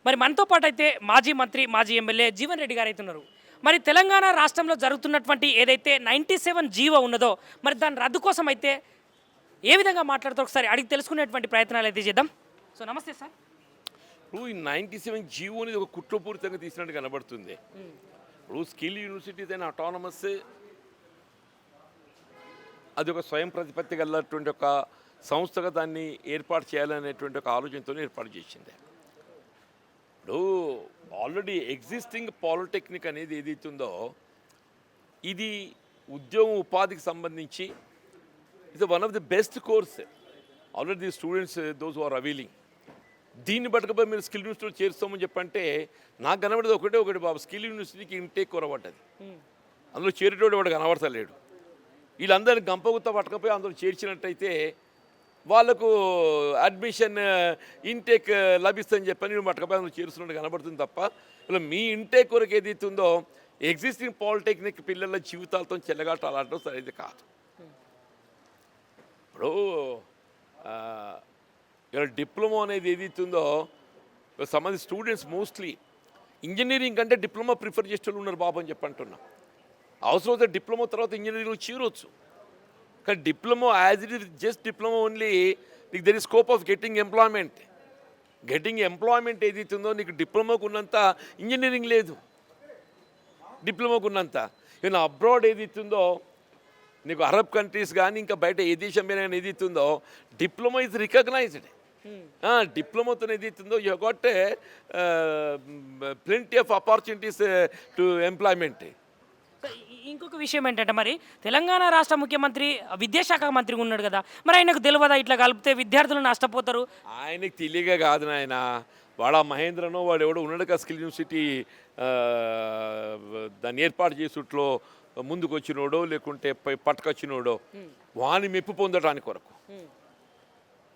మరి మనతో పాటు అయితే మాజీ మంత్రి మాజీ ఎమ్మెల్యే జీవన్ రెడ్డి గారు అయితే ఉన్నారు. మరి తెలంగాణ రాష్ట్రంలో జరుగుతున్నటువంటి ఏదైతే 97 జీవో ఉన్నదో మరి దాని రద్దు కోసం అయితే ఏ విధంగా మాట్లాడుతూ ఒకసారి అడిగి తెలుసుకునేటువంటి ప్రయత్నాలు అయితే చేద్దాం. సో నమస్తే సార్. ఇప్పుడు ఈ 97 జీవో అనేది ఒక కుట్రపూరితంగా తీసినట్టు కనబడుతుంది. ఇప్పుడు స్కిల్ యూనివర్సిటీస్ అయిన అటానమస్, అది ఒక స్వయం ప్రతిపత్తి గలటువంటి ఒక సంస్థగా దాన్ని ఏర్పాటు చేయాలనేటువంటి ఒక ఆలోచనతో ఏర్పాటు చేసింది. ఇప్పుడు ఆల్రెడీ ఎగ్జిస్టింగ్ పాలిటెక్నిక్ అనేది ఏదైతుందో ఇది ఉద్యోగం ఉపాధికి సంబంధించి it's one of the best course. Already the students those are availing. దీన్ని పట్టుకపోయి మీరు స్కిల్ యూనివర్సిటీలో చేరుస్తామని చెప్పంటే నాకు కనబడేది ఒకటి బాబు, స్కిల్ యూనివర్సిటీకి ఇంటేక్ కొరబడ్డది. అందులో చేరేటోడు వాడు కనబడతలేడు. వీళ్ళందరినీ గంపగుత్త పట్టుకపోయి అందులో చేర్చినట్టయితే వాళ్ళకు అడ్మిషన్ ఇంటేక్ లభిస్తుందని చెప్పని నేను పట్టుకపోయి అందులో చేరుస్తున్నట్టు కనబడుతుంది తప్ప ఇలా మీ ఇంటేక్ కొరకు ఏదైతుందో ఎగ్జిస్టింగ్ పాలిటెక్నిక్ పిల్లల జీవితాలతో చెల్లగాట అలాంటి సరైనది కాదు. ఇప్పుడు ఇలా డిప్లొమా అనేది ఏదైతుందో సంబంధి స్టూడెంట్స్ మోస్ట్లీ ఇంజనీరింగ్ కంటే డిప్లొమా ప్రిఫర్ చేసేవాళ్ళు ఉన్నారు బాబు అని చెప్పంటున్నా. అవసరం అయితే డిప్లొమా తర్వాత ఇంజనీరింగ్లో చేరవచ్చు. కానీ diploma as it is just diploma only, నీకు there is scope of getting employment. ఏదైతుందో నీకు డిప్లొమాకు ఉన్నంత ఇంజనీరింగ్ లేదు. డిప్లొమాకు ఉన్నంత ఈవెన్ అబ్రాడ్ ఏదైతుందో నీకు అరబ్ కంట్రీస్ కానీ ఇంకా బయట ఏ దేశం మీద ఏదైతుందో డిప్లొమా ఇస్ రికగ్నైజ్డ్. డిప్లొమాతో ఏదైతుందో you got plenty of opportunities to employment. ఇంకొక విషయం ఏంటంటే మరి తెలంగాణ రాష్ట్ర ముఖ్యమంత్రి విద్యాశాఖ మంత్రి ఉన్నాడు కదా, మరి ఆయనకు తెలియదా ఇట్లా కలిపితే విద్యార్థులు నష్టపోతారు? ఆయనకు తెలియక కాదు నాయన, వాడు ఆ మహేంద్రనో వాడు ఎవడో ఉన్నాడు కదా స్కిల్ యూనివర్సిటీ దాన్ని ఏర్పాటు చేసుట్లో ముందుకు వచ్చినోడో లేకుంటే పట్టుకొచ్చినోడో వాని మెప్పు పొందడానికి కొరకు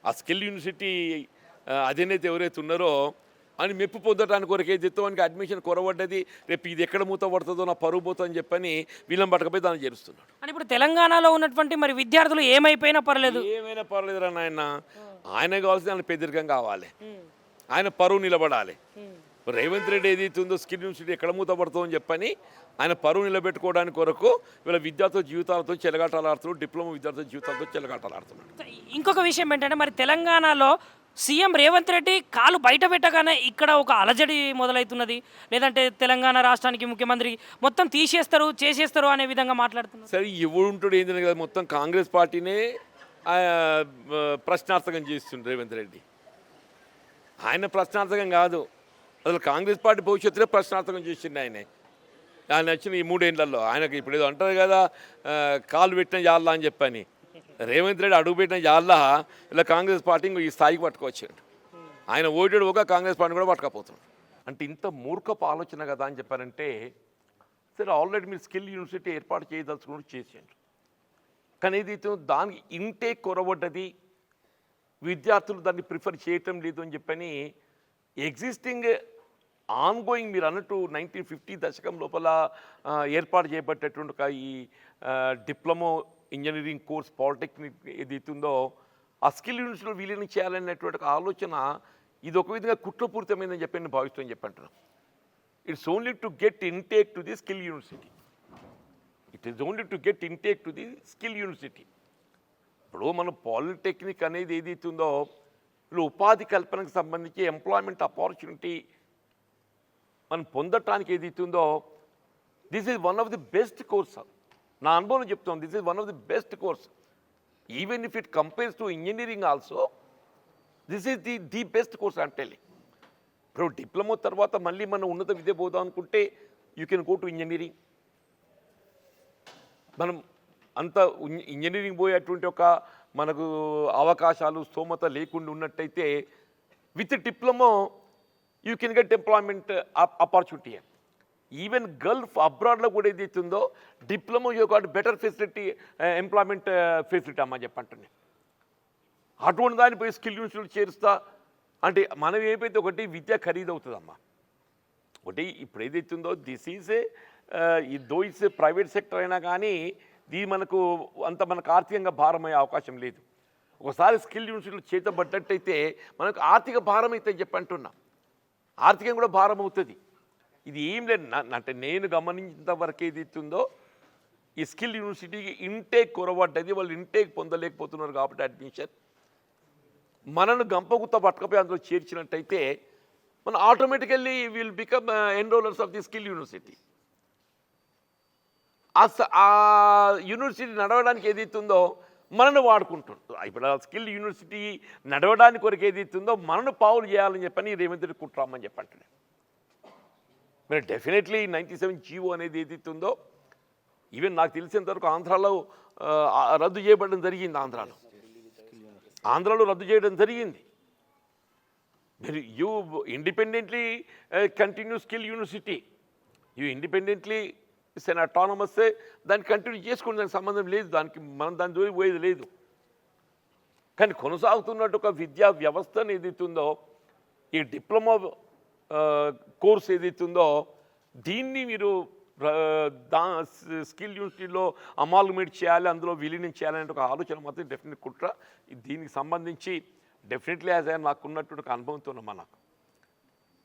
ఆ స్కిల్ యూనివర్సిటీ అధినేత ఎవరైతే ఉన్నారో అని మెప్పు పొందడానికి కొరకు ఏదైతే వానికి అడ్మిషన్ కొరబడ్డది, రేపు ఇది ఎక్కడ మూత పడుతుందో నా పరుగు పోతుందని చెప్పని వీళ్ళని పట్టుకపోయి దాన్ని చేరుస్తున్నాడు. అని ఇప్పుడు తెలంగాణలో ఉన్నటువంటి మరి విద్యార్థులు ఏమైనా పర్లేదు రా నాయన, ఆయన కావాల్సింది ఆయన పెద్దరికం కావాలి, ఆయన పరువు నిలబడాలి. రేవంత్ రెడ్డి ఏదైతే ఉందో స్కిల్ యూనివర్సిటీ ఎక్కడ మూత పడుతుందని చెప్పని ఆయన పరువు నిలబెట్టుకోవడానికి కొరకు వీళ్ళ విద్యార్థుల జీవితాలతో చెలగాటాలు ఆడుతున్నాడు, డిప్లొమా విద్యార్థుల జీవితాలతో చెలగాటాలు ఆడుతున్నాడు. ఇంకొక విషయం ఏంటంటే మరి తెలంగాణలో సీఎం రేవంత్ రెడ్డి కాలు బయట పెట్టగానే ఇక్కడ ఒక అలజడి మొదలవుతున్నది. లేదంటే తెలంగాణ రాష్ట్రానికి ముఖ్యమంత్రి మొత్తం తీసేస్తారు చేసేస్తారు అనే విధంగా మాట్లాడుతున్నారు. సరే ఎవడు ఉంటాడు ఏంటంటే కదా, మొత్తం కాంగ్రెస్ పార్టీనే ప్రశ్నార్థకం చేస్తుండ్రు రేవంత్ రెడ్డి. ఆయన ప్రశ్నార్థకం కాదు, అసలు కాంగ్రెస్ పార్టీ భవిష్యత్తులో ప్రశ్నార్థకం చేసిండు ఆయన వచ్చిన ఈ 3 ఏళ్లలో. ఆయనకి ఇప్పుడు ఏదో అంటారు కదా కాలు పెట్టిన జాల్లా అని చెప్పని, రేవంత్ రెడ్డి అడుగు పెట్టిన జాల్లా ఇలా కాంగ్రెస్ పార్టీ ఈ స్థాయికి పట్టుకొచ్చాడు. ఆయన ఓటాడు ఒక కాంగ్రెస్ పార్టీ కూడా పట్టుకపోతున్నాడు. అంటే ఇంత మూర్ఖపు ఆలోచన కదా అని చెప్పారంటే, సరే ఆల్రెడీ మీరు స్కిల్ యూనివర్సిటీ ఏర్పాటు చేయదలుచుకుని చేసారు, కానీ ఏదైతే దానికి ఇంటేక్ కొరబడ్డది, విద్యార్థులు దాన్ని ప్రిఫర్ చేయటం లేదు అని చెప్పని ఎగ్జిస్టింగ్ ఆన్గోయింగ్ మీరు అన్నట్టు 1950 దశకం లోపల ఏర్పాటు చేయబట్టేటువంటి ఒక ఈ డిప్లొమా ఇంజనీరింగ్ కోర్స్ పాలిటెక్నిక్ ఏదైతుందో ఆ స్కిల్ యూనివర్సిటీలో విలీనం చేయాలనేటువంటి ఒక ఆలోచన ఇది ఒక విధంగా కుట్రపూరితమైందని చెప్పి నేను భావిస్తాను చెప్పంటున్నాను. It's only to get intake to the skill university. ఇప్పుడు మన పాలిటెక్నిక్ అనేది ఏదైతుందో ఇప్పుడు ఉపాధి కల్పనకు సంబంధించి ఎంప్లాయ్మెంట్ ఆపర్చునిటీ మనం పొందటానికి ఏదైతుందో this is one of the best course. నా అనుభవం చెప్తాను, this is one of the best course. Even if it compares to engineering also this is the best course I'm telling. ఇప్పుడు డిప్లొమా తర్వాత మళ్ళీ మనం ఉన్నత విద్య పోదాం అనుకుంటే you can go to engineering. మనం అంత ఇంజనీరింగ్ పోయేటువంటి ఒక మనకు అవకాశాలు స్తోమత లేకుండా ఉన్నట్టయితే with diploma you can get employment opportunity. Even Gulf అబ్రాడ్లో కూడా ఏదైతుందో diploma you got better facility, employment facility అమ్మ చెప్పంటుంది. అటువంటి దాన్ని పోయి స్కిల్ యూనివర్సిటీలో చేరుస్తా అంటే మనం ఏమైతే ఒకటి విద్య ఖరీదు అవుతుందమ్మా. ఒకటి ఇప్పుడు ఏదైతుందో this is though it's private sector అయినా కానీ దీని మనకు అంత మనకు ఆర్థికంగా భారమయ్యే అవకాశం లేదు. ఒకసారి స్కిల్ యూనివర్సిటీలో చేతబడ్డట్టయితే మనకు ఆర్థిక భారం అయితే చెప్పంటున్నా. ఆర్థికంగా కూడా భారం అవుతుంది. ఇది ఏం లేదు అంటే నేను గమనించినంత వరకు ఏది ఇస్తుందో ఈ స్కిల్ యూనివర్సిటీకి ఇంటేక్ కొరబడ్డది, వాళ్ళు ఇంటేక్ పొందలేకపోతున్నారు కాబట్టి అడ్మిషన్ మనను గంపగుత్త పట్టుకపోయి అందులో చేర్చినట్టయితే మనం automatically will become enrollers of the skill university. ఆ యూనివర్సిటీ నడవడానికి ఏది ఇస్తుందో మనను వాడుకుంటుంది. ఇప్పుడు ఆ స్కిల్ యూనివర్సిటీ నడవడానికి కొరకు ఏది ఇస్తుందో మనను పావులు చేయాలని చెప్పని రేవంత్ రెడ్డి కుట్రామని చెప్పంటున్నాడు. మరి డెఫినెట్లీ 97 జీవో అనేది ఏది ఇస్తుందో ఈవెన్ నాకు తెలిసినంతవరకు ఆంధ్రాలో రద్దు చేయబడడం జరిగింది. ఆంధ్రాలో రద్దు చేయడం జరిగింది. మీరు you independently continue skill university, you independently it's an autonomous, దాన్ని కంటిన్యూ చేసుకుని దానికి సంబంధం లేదు, దానికి మనం దాని దూరం పోయేది లేదు. కానీ కొనసాగుతున్నట్టు ఒక విద్యా వ్యవస్థను ఏదైతుందో ఈ డిప్లొమా కోర్స్ ఏదైతుందో దీన్ని మీరు స్కిల్ యూనివర్సిటీలో అమాల్గమేట్ చేయాలి, అందులో విలీనం చేయాలనే ఒక ఆలోచన మాత్రం డెఫినెట్ కుట్ర. దీనికి సంబంధించి డెఫినెట్లీ యాజ్ నాకున్నటువంటి ఒక అనుభవంతో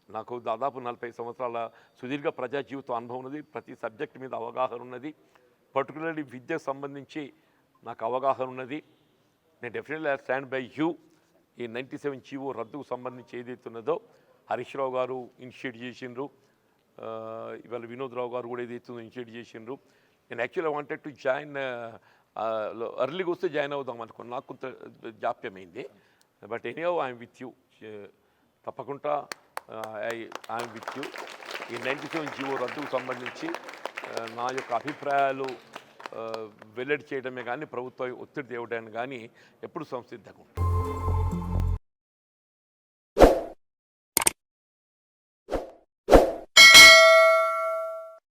నాకు దాదాపు 40 సంవత్సరాల సుదీర్ఘ ప్రజా జీవిత అనుభవం ఉన్నది. ప్రతి సబ్జెక్ట్ మీద అవగాహన ఉన్నది. పర్టికులర్లీ విద్యకు సంబంధించి నాకు అవగాహన ఉన్నది. నేను డెఫినెట్లీ స్టాండ్ బై యూ. ఈ 97 జీవో రద్దుకు సంబంధించి ఏదైతున్నదో హరీష్ రావు గారు ఇనిషియేట్ చేసిండ్రు, ఇవాళ వినోద్ రావు గారు కూడా ఏదైతుందో ఇనిషియేట్ చేసిండ్రు. నేను యాక్చువల్లీ వాంటెడ్ టు జాయిన్, అర్లీగా వస్తే జాయిన్ అవుదాం అనుకున్నాను, నాకు కొంత జాప్యమైంది. But anyhow I'm with you, తప్పకుండా ఐఎమ్ విత్ యూ. ఈ 97 జీవో రద్దుకు సంబంధించి నా యొక్క అభిప్రాయాలు వెల్లడి చేయడమే కానీ ప్రభుత్వం ఒత్తిడి తేవడానికి కానీ ఎప్పుడు సంసిద్ధంగా ఉంటుంది.